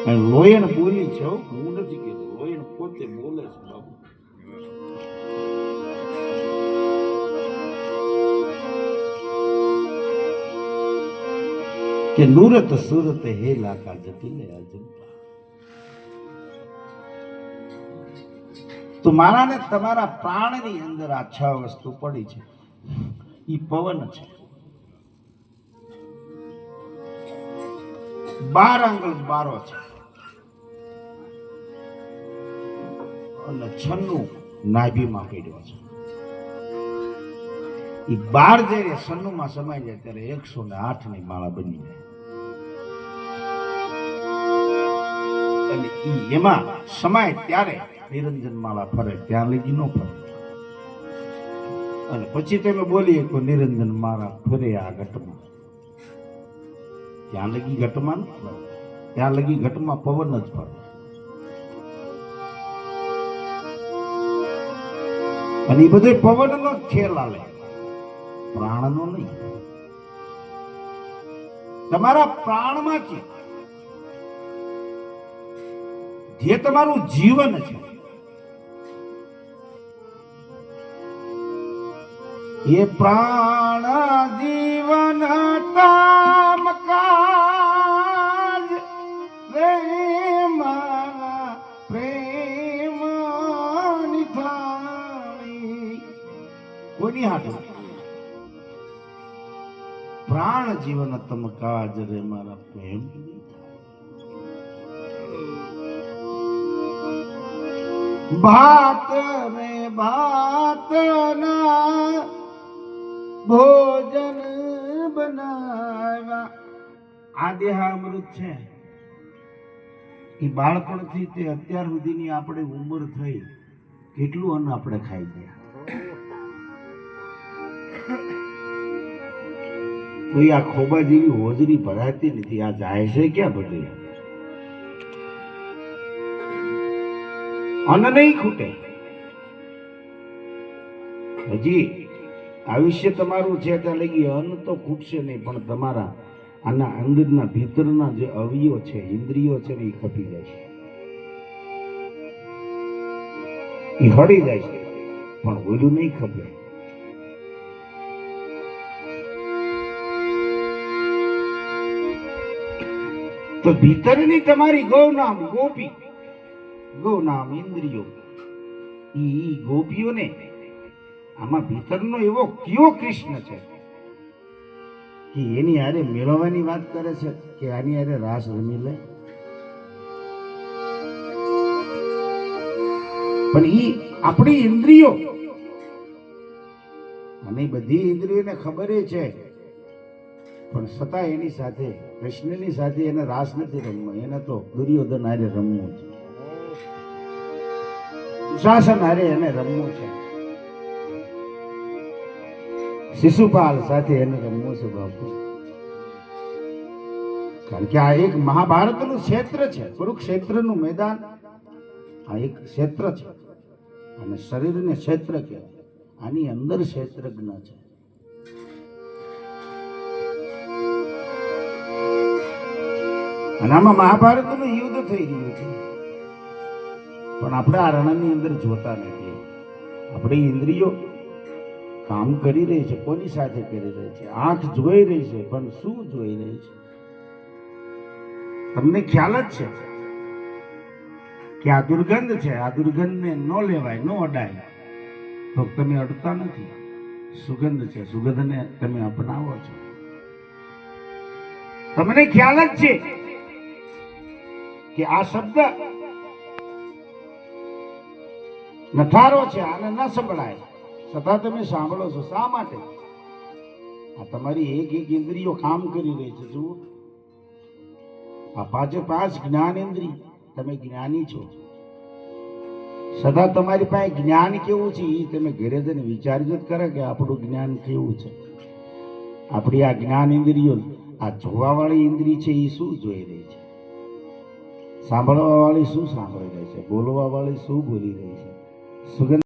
અને લોયણ બોલી છે, હું નથી કહેતો, લોયણ પોતે બોલે છે બાબુ. કે નુરત સુરત હે લાકા જટીલે અજંતા. તો મારા ને તમારા પ્રાણની અંદર આ 6 વસ્તુ પડી છે. ઈ પવન છે, 12 આંગળ બારો છે, અને 96 નાભીમાં પડ્યો છે. ઈ 12 જ્યારે સન્નુમાં સમાઈ જાય ત્યારે 108 ની માળા બની જાય. અને ઈ એમાં સમાય ત્યારે નિરંજન માળા ફરે, ત્યાં લગી ન ફરે. અને પછી તમે બોલીએ કે નિરંજન માળા ફરે આ ઘટમાં, ત્યાં લગી ઘટમાં ન ફરે, ત્યાં લગી ઘટમાં પવન જ ફરે. અને એ બધો પવનનો જ ખેલ આલે, પ્રાણનો નહીં. તમારા પ્રાણમાંથી જે તમારું જીવન છે એ પ્રાણ જીવન તામ કાજ રે મારા પ્રેમ નિથાણી. કોની હાથ? પ્રાણ જીવન તમ કાજ રે મારા પ્રેમ. ભાત રે ભાત ના ભોજન બનાવ્યા. આ દેહામૃત છે એ બાળપણથી તે અત્યાર સુધીની આપણે ઉંમર થઈ, કેટલું અન્ન આપણે ખાઈ ગયા. તો આ ખોબા જેવી હોજરી ભરાતી નથી. આ જાય છે ક્યાં બધું? અન્ન નહીં ખૂટે. હજી આયુષ્ય તમારું છે ત્યાં લગી અન્ન તો ખૂટશે નહીં, પણ તમારા આના અંદરના ભીતરના જે અવયવો છે, ઇન્દ્રિયો છે ને એ ખપી જાય છે, એ હળી જાય છે, પણ ઓલું નહીં ખપે. તો ભીતરની તમારી ગૌનામ ગોપી, ગૌનામ ઇન્દ્રિયો, ઈ ગોપીઓને આમાં ભીતરનો એવો કયો કૃષ્ણ છે કે એની હારે મેળવવાની વાત કરે છે કે આની હારે રાસ રમી લે? પણ ઈ આપણી ઇન્દ્રિયો, અને બધી ઇન્દ્રિયોને ખબર છે, પણ છતાં એની સાથે, કૃષ્ણની સાથે એને રાસ નથી રમવો. એને તો દુર્યોધન હારે રમવું છે, દુશાસન હારે એને રમવું છે, શિશુપાલ સાથે એને રમવું છે બાપુ. કારણ કે આ એક મહાભારતનું ક્ષેત્ર છે, કુરુક્ષેત્રનું મેદાન આ એક ક્ષેત્ર છે, અને શરીરને ક્ષેત્ર કહેવાય. આની અંદર ક્ષેત્રજ્ઞ છે. અને આમાં મહાભારતનું યુદ્ધ થઈ રહ્યું છે, પણ આપણે આ રણની અંદર જોતા નથી. આપણી ઇન્દ્રિયો કામ કરી રહી છે. કોની સાથે કરી રહી છે? આંખ જોઈ રહી છે, પણ શું જોઈ રહી છે? તમને ખ્યાલ જ છે કે આ દુર્ગંધ છે, આ દુર્ગંધને ન લેવાય, ન અડાય, તો તમે અડતા નથી. સુગંધ છે, સુગંધને તમે અપનાવો છો. તમને ખ્યાલ જ છે કે આ શબ્દ નઠારો છે, આને ન સંભળાય, છતાં તમે સાંભળો છો. શા માટે? આ તમારી એક એક ઇન્દ્રિયો કામ કરી રહી છે. જુઓ, આ 5 જ્ઞાન ઇન્દ્રિય, તમે જ્ઞાની છો, છતાં તમારી પાસે જ્ઞાન કેવું છે એ તમે ઘરે જઈને વિચારજો કરે કે આપણું જ્ઞાન કેવું છે. આપણી આ જ્ઞાન ઇન્દ્રિયો, આ જોવાવાળી ઇન્દ્રિય છે એ શું જોઈ રહી છે? સાંભળવા વાળી શું સાંભળી રહી છે? બોલવા વાળી શું બોલી રહી છે? સુગંધ